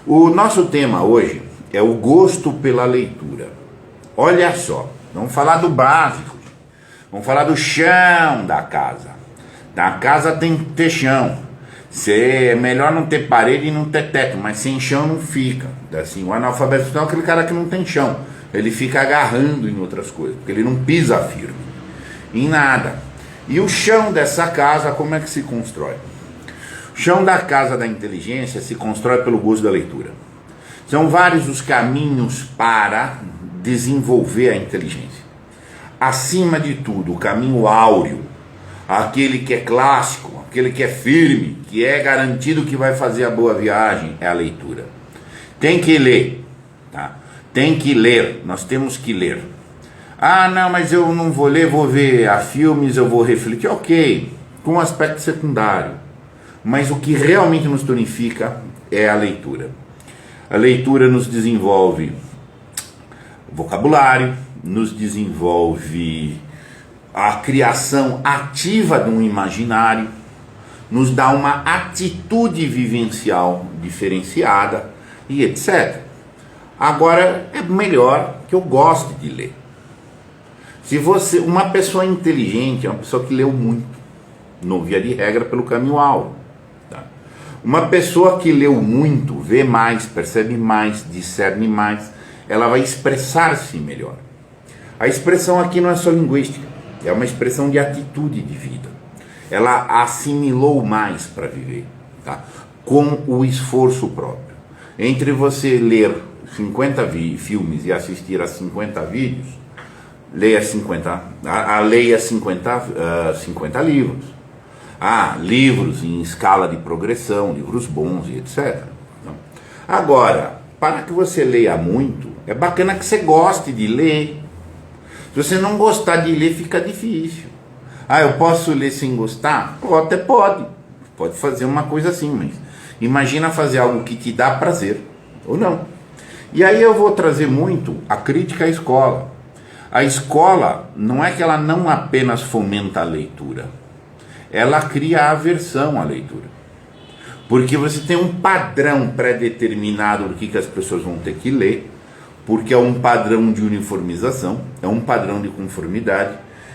O nosso tema hoje é o gosto pela leitura. Olha só, vamos falar do básico, vamos falar do chão da casa. Na casa tem que ter chão. É melhor não ter parede e não ter teto, mas sem chão não fica. Assim, o analfabeto é aquele cara que não tem chão. Ele fica agarrando em outras coisas, porque ele não pisa firme em nada. E o chão dessa casa, como é que se constrói? O chão da casa da inteligência se constrói pelo gosto da leitura. São vários os caminhos para desenvolver a inteligência. Acima de tudo, o caminho áureo, aquele que é clássico, aquele que é firme, que é garantido que vai fazer a boa viagem, é a leitura. Tem que ler, tá? Tem que ler, nós temos que ler. Ah, não, mas eu não vou ler, vou ver a filmes, eu vou refletir. Ok, com um aspecto secundário. Mas o que realmente nos tonifica é a leitura. A leitura nos desenvolve vocabulário, nos desenvolve a criação ativa de um imaginário, nos dá uma atitude vivencial diferenciada e etc. Agora, é melhor que eu goste de ler. Se você, uma pessoa inteligente é uma pessoa que leu muito, no via de regra pelo caminho áureo. Tá? Uma pessoa que leu muito, vê mais, percebe mais, discerne mais, ela vai expressar-se melhor. A expressão aqui não é só linguística, é uma expressão de atitude de vida. Ela assimilou mais para viver, tá? Com o esforço próprio. Entre você ler 50 filmes e assistir a 50 vídeos, leia 50 livros. Livros em escala de progressão, livros bons e etc. Agora, para que você leia muito, é bacana que você goste de ler. Se você não gostar de ler, fica difícil. Eu posso ler sem gostar? Até pode. Pode fazer uma coisa assim, mas imagina fazer algo que te dá prazer, ou não. E aí eu vou trazer muito a crítica à escola. A escola não é que ela não apenas fomenta a leitura, ela cria aversão à leitura. Porque você tem um padrão pré-determinado do que as pessoas vão ter que ler, porque é um padrão de uniformização, é um padrão de conformidade,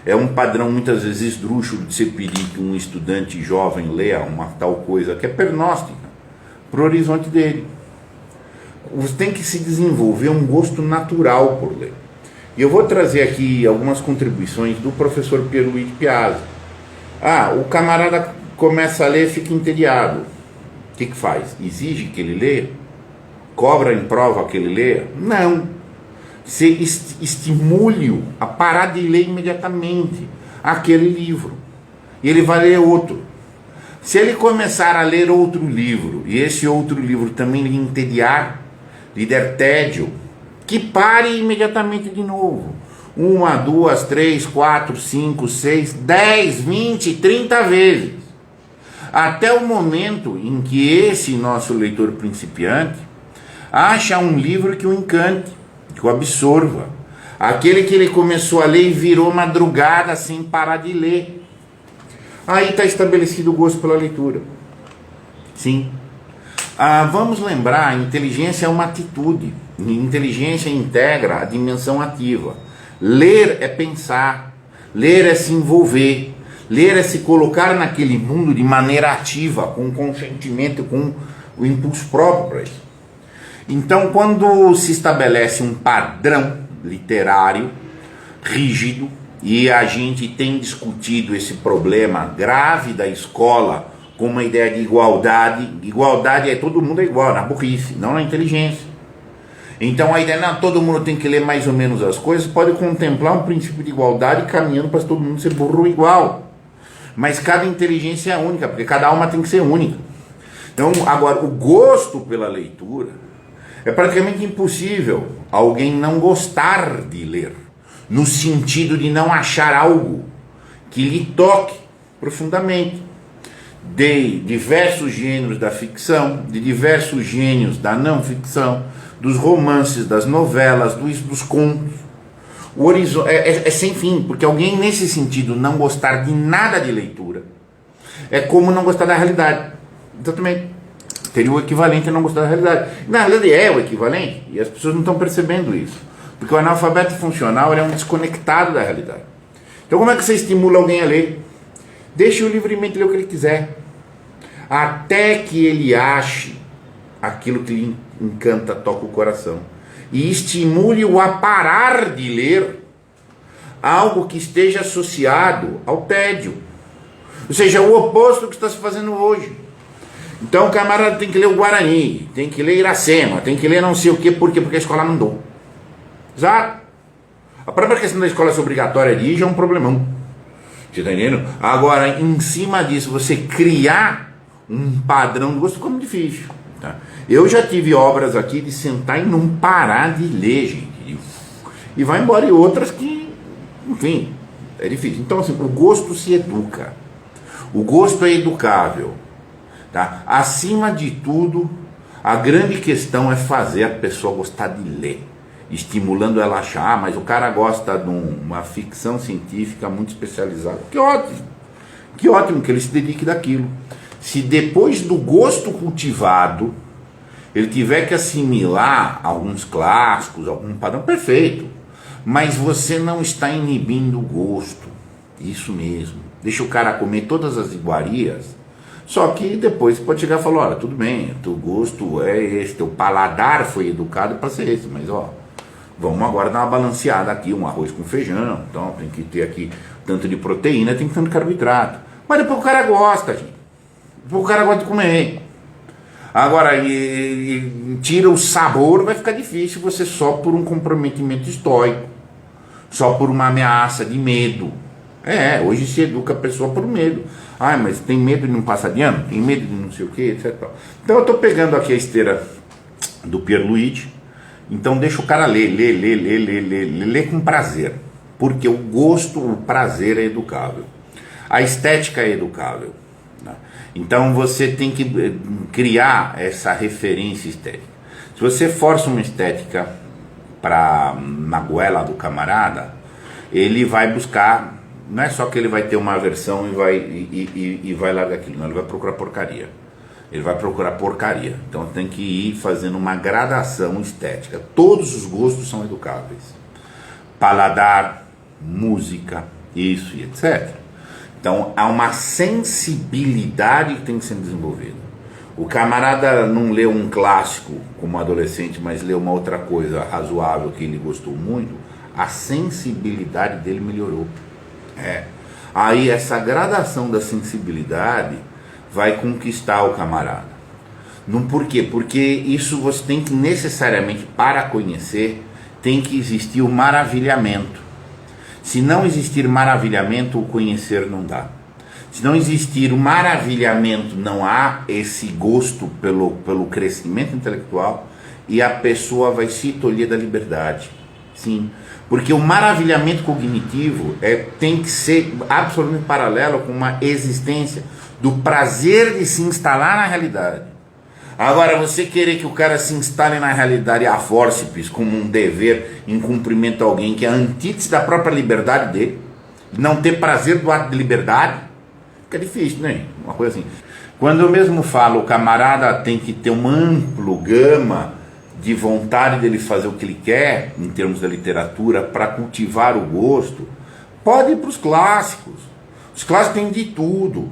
é um padrão muitas vezes esdrúxulo de se pedir que um estudante jovem leia uma tal coisa que é pernóstica para o horizonte dele. Você tem que se desenvolver um gosto natural por ler. E eu vou trazer aqui algumas contribuições do professor Pierluigi Piazza. O camarada começa a ler e fica entediado. O que faz? Exige que ele leia? Cobra em prova que ele leia? Não. Você estimule-o a parar de ler imediatamente aquele livro. E ele vai ler outro. Se ele começar a ler outro livro, e esse outro livro também lhe entediar, lhe der tédio, que pare imediatamente de novo. 1, 2, 3, 4, 5, 6, 10, 20, 30 vezes. Até o momento em que esse nosso leitor principiante acha um livro que o encante, que o absorva. Aquele que ele começou a ler e virou madrugada sem parar de ler. Aí está estabelecido o gosto pela leitura. Sim. Vamos lembrar, a inteligência é uma atitude. Inteligência integra a dimensão ativa. Ler é pensar, ler é se envolver, ler é se colocar naquele mundo de maneira ativa, com consentimento, com o impulso próprio para isso. Então, quando se estabelece um padrão literário rígido, e a gente tem discutido esse problema grave da escola com uma ideia de igualdade. Igualdade é todo mundo é igual, na burrice, não na inteligência. Então a ideia, não, todo mundo tem que ler mais ou menos as coisas, pode contemplar um princípio de igualdade caminhando para todo mundo ser burro igual. Mas cada inteligência é única, porque cada alma tem que ser única. Então, agora, o gosto pela leitura é praticamente impossível alguém não gostar de ler, no sentido de não achar algo que lhe toque profundamente. De diversos gêneros da ficção, de diversos gêneros da não ficção, dos romances, das novelas, dos contos. O horizonte é sem fim, porque alguém nesse sentido não gostar de nada de leitura é como não gostar da realidade. Exatamente. Teria o equivalente a não gostar da realidade. Na realidade é o equivalente, e as pessoas não estão percebendo isso. Porque o analfabeto funcional ele é um desconectado da realidade. Então como é que você estimula alguém a ler? Deixe-o livremente ler o que ele quiser. Até que ele ache aquilo que lhe encanta, toca o coração. E estimule-o a parar de ler algo que esteja associado ao tédio. Ou seja, o oposto do que está se fazendo hoje. Então o camarada tem que ler o Guarani, tem que ler Iracema, tem que ler não sei o quê, por quê? Porque a escola mandou. Exato. A própria questão da escola ser obrigatória de ir já é um problemão. Você está entendendo? Agora, em cima disso, você criar um padrão de gosto ficou muito difícil. Tá? Eu já tive obras aqui de sentar e não parar de ler, gente. E vai embora, e outras que, enfim, é difícil. Então, assim, o gosto se educa. O gosto é educável. Tá? Acima de tudo, a grande questão é fazer a pessoa gostar de ler, estimulando ela a achar, mas o cara gosta de uma ficção científica muito especializada. Que ótimo que ele se dedique daquilo. Se depois do gosto cultivado, ele tiver que assimilar alguns clássicos, algum padrão, perfeito. Mas você não está inibindo o gosto. Isso mesmo. Deixa o cara comer todas as iguarias. Só que depois você pode chegar e falar, olha, tudo bem, teu gosto é esse, teu paladar foi educado para ser esse, mas ó, vamos agora dar uma balanceada aqui, um arroz com feijão, então tem que ter aqui tanto de proteína, tem tanto de carboidrato. Mas depois o cara gosta, gente. Depois o cara gosta de comer. Agora, e tira o sabor, vai ficar difícil você só por um comprometimento estoico, só por uma ameaça de medo. Hoje se educa a pessoa por medo. Mas tem medo de não passar de ano? Tem medo de não sei o que, etc. Então eu estou pegando aqui a esteira do Pierluigi. Então deixa o cara ler com prazer. Porque o gosto, o prazer é educável. A estética é educável. Né? Então você tem que criar essa referência estética. Se você força uma estética na goela do camarada, ele vai buscar. Não é só que ele vai ter uma aversão e vai largar aquilo, não, ele vai procurar porcaria. Ele vai procurar porcaria. Então tem que ir fazendo uma gradação estética. Todos os gostos são educáveis. Paladar, música, isso e etc. Então há uma sensibilidade que tem que ser desenvolvida. O camarada não leu um clássico como adolescente, mas leu uma outra coisa razoável que ele gostou muito, a sensibilidade dele melhorou. Aí essa gradação da sensibilidade vai conquistar o camarada. Por quê? Porque isso você tem que necessariamente, para conhecer, tem que existir o maravilhamento. Se não existir maravilhamento, o conhecer não dá. Se não existir o maravilhamento, não há esse gosto pelo crescimento intelectual e a pessoa vai se tolher da liberdade. Sim. Porque o maravilhamento cognitivo tem que ser absolutamente paralelo com uma existência do prazer de se instalar na realidade. Agora, você querer que o cara se instale na realidade a fórceps, como um dever em cumprimento a alguém que é a antítese da própria liberdade dele, não ter prazer do ato de liberdade, fica difícil, né? Uma coisa assim. Quando eu mesmo falo, o camarada tem que ter uma ampla gama de vontade dele fazer o que ele quer, em termos da literatura, para cultivar o gosto, pode ir para os clássicos. Os clássicos têm de tudo.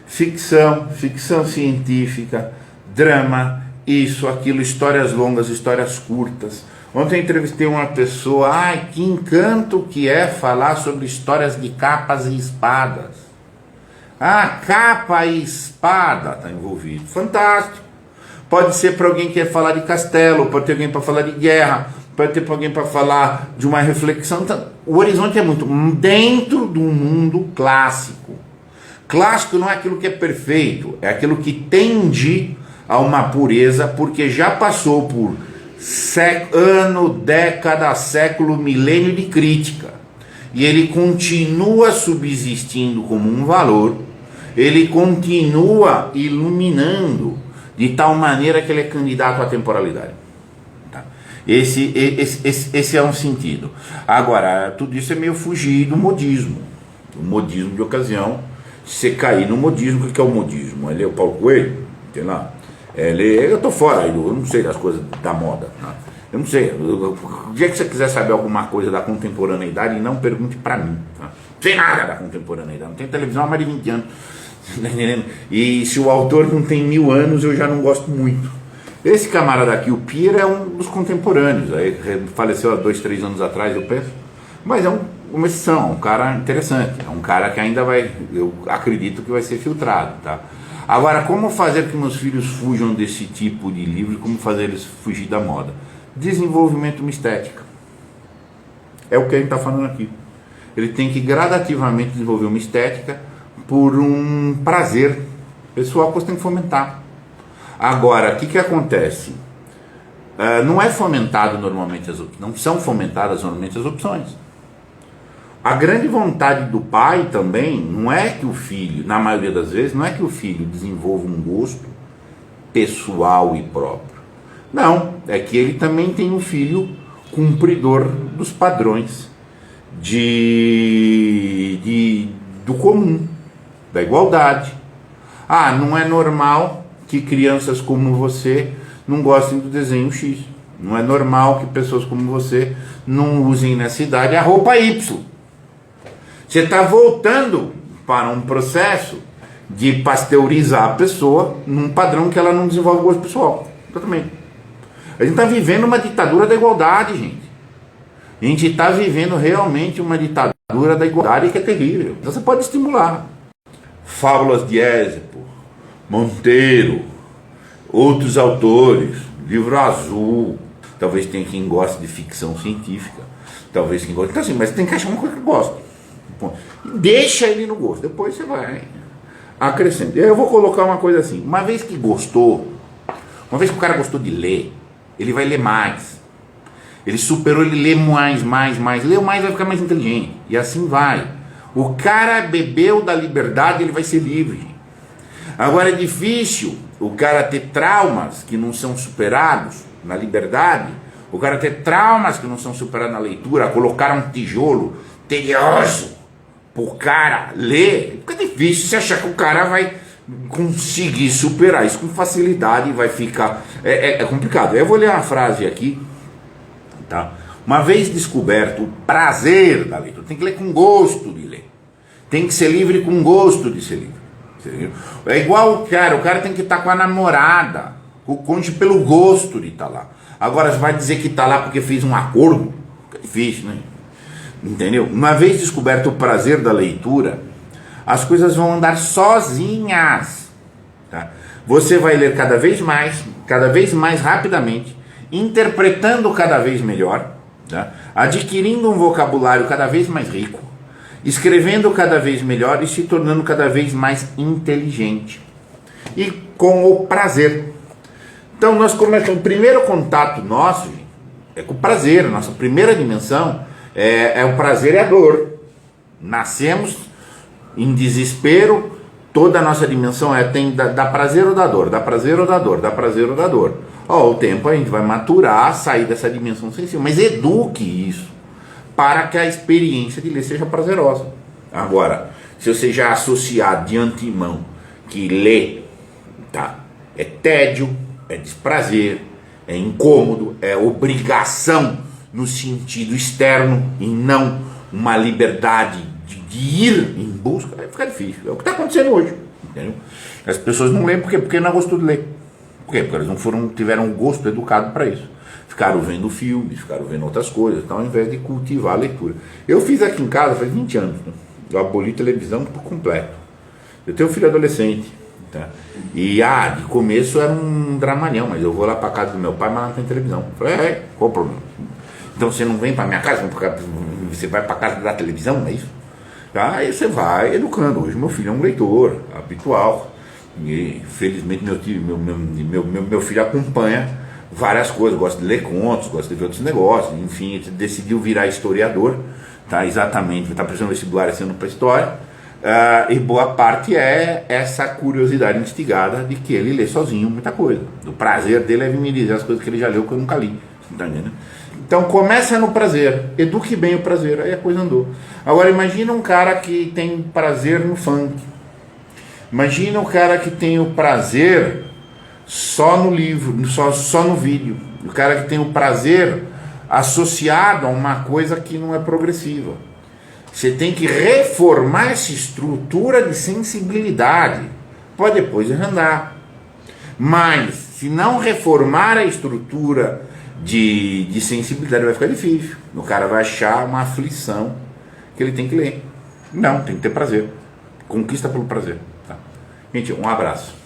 Ficção científica, drama, isso, aquilo, histórias longas, histórias curtas. Ontem eu entrevistei uma pessoa, que encanto que é falar sobre histórias de capas e espadas. Capa e espada está envolvido. Fantástico. Pode ser para alguém que quer falar de castelo, pode ter alguém para falar de guerra, pode ter para alguém para falar de uma reflexão. Então, o horizonte é muito dentro do mundo clássico. Clássico não é aquilo que é perfeito, é aquilo que tende a uma pureza, porque já passou por ano, década, século, milênio de crítica. E ele continua subsistindo como um valor, ele continua iluminando de tal maneira que ele é candidato à temporalidade. Tá? Esse é um sentido. Agora, tudo isso é meio fugir do modismo. O modismo de ocasião, se você cair no modismo, o que é o modismo? Ele é o Paulo Coelho, sei lá. Eu tô fora, eu não sei das coisas da moda, né? Eu não sei. O dia que você quiser saber alguma coisa da contemporaneidade, não pergunte pra mim. Tá? Não sei nada da contemporaneidade, não tenho televisão há mais de 20 anos. E se o autor não tem 1000 anos, eu já não gosto muito. Esse camarada aqui, o Pira, é um dos contemporâneos. Aí faleceu há 2, 3 anos atrás, eu penso. Mas é uma exceção, um cara interessante. É um cara que ainda vai, eu acredito que vai ser filtrado, tá? Agora, como fazer que meus filhos fujam desse tipo de livro? Como fazer eles fugir da moda? Desenvolvimento de uma estética. É o que a gente está falando aqui. Ele tem que gradativamente desenvolver uma estética por um prazer pessoal que você tem que fomentar. Agora, o que acontece? Não é fomentado normalmente não são fomentadas normalmente as opções. A grande vontade do pai também não é que o filho, na maioria das vezes, não é que o filho desenvolva um gosto pessoal e próprio. Não, é que ele também tem um filho cumpridor dos padrões do comum, da igualdade. Não é normal que crianças como você não gostem do desenho X. Não é normal que pessoas como você não usem nessa idade a roupa Y. Você está voltando para um processo de pasteurizar a pessoa num padrão que ela não desenvolve gosto pessoal. Exatamente. A gente está vivendo uma ditadura da igualdade, gente. A gente está vivendo realmente uma ditadura da igualdade que é terrível. Então você pode estimular. Fábulas de Ésipo, Monteiro, outros autores, Livro Azul. Talvez tenha quem goste de ficção científica. Talvez quem goste. Então assim, mas tem que achar uma coisa que gosta. Deixa ele no gosto. Depois você vai acrescentando. Eu vou colocar uma coisa assim. Uma vez que gostou, uma vez que o cara gostou de ler, ele vai ler mais. Ele superou, ele lê mais. Leu mais, vai ficar mais inteligente. E assim vai. O cara bebeu da liberdade, ele vai ser livre. Agora é difícil o cara ter traumas que não são superados na liberdade. O cara ter traumas que não são superados na leitura. Colocar um tijolo tedioso pro cara ler. Fica difícil você achar que o cara vai conseguir superar isso com facilidade e vai ficar... É complicado. Eu vou ler uma frase aqui, tá? Uma vez descoberto o prazer da leitura, tem que ler com gosto de ler. Tem que ser livre com gosto de ser livre. Entendeu? É igual o cara tem que estar com a namorada, com o cônjuge pelo gosto de estar lá. Agora você vai dizer que está lá porque fez um acordo? É difícil, né? Entendeu? Uma vez descoberto o prazer da leitura, as coisas vão andar sozinhas, tá? Você vai ler cada vez mais rapidamente, interpretando cada vez melhor, tá? Adquirindo um vocabulário cada vez mais rico, escrevendo cada vez melhor e se tornando cada vez mais inteligente. E com o prazer. Então nós começamos, o primeiro contato nosso, gente, é com o prazer. Nossa primeira dimensão é o prazer e a dor. Nascemos em desespero, toda a nossa dimensão tem dá prazer ou dá dor, dá prazer ou dá dor, dá prazer ou dá dor. O tempo a gente vai maturar, sair dessa dimensão sensível, mas eduque isso para que a experiência de ler seja prazerosa. Agora, se você já associar de antemão que ler, tá, é tédio, é desprazer, é incômodo, é obrigação no sentido externo e não uma liberdade de ir em busca, vai ficar difícil. É o que está acontecendo hoje, entendeu? As pessoas não leem porque não gostou de ler. Por quê? Porque elas não tiveram um gosto educado para isso. Ficaram vendo filmes, ficaram vendo outras coisas, então, ao invés de cultivar a leitura. Eu fiz aqui em casa faz 20 anos, né? Eu aboli televisão por completo. Eu tenho um filho adolescente, tá? E de começo era um dramalhão, mas eu vou lá para casa do meu pai, mas não tem televisão. Eu falei, qual o problema? Então você não vem para minha casa, você vai para casa da televisão, é isso? Aí você vai educando. Hoje meu filho é um leitor habitual. E felizmente meu filho acompanha várias coisas, gosta de ler contos, gosta de ver outros negócios, enfim, ele decidiu virar historiador, tá? Exatamente, está prestando vestibular esse ano para história, e boa parte é essa curiosidade instigada de que ele lê sozinho muita coisa. O prazer dele é vir me dizer as coisas que ele já leu que eu nunca li, tá entendendo? Então começa no prazer, eduque bem o prazer, aí a coisa andou. Agora imagina um cara que tem prazer no funk. Imagina o cara que tem o prazer só no livro, só no vídeo. O cara que tem o prazer associado a uma coisa que não é progressiva. Você tem que reformar essa estrutura de sensibilidade para depois andar. Mas se não reformar a estrutura de sensibilidade, vai ficar difícil. O cara vai achar uma aflição que ele tem que ler. Não, tem que ter prazer. Conquista pelo prazer. Tá? Gente, um abraço.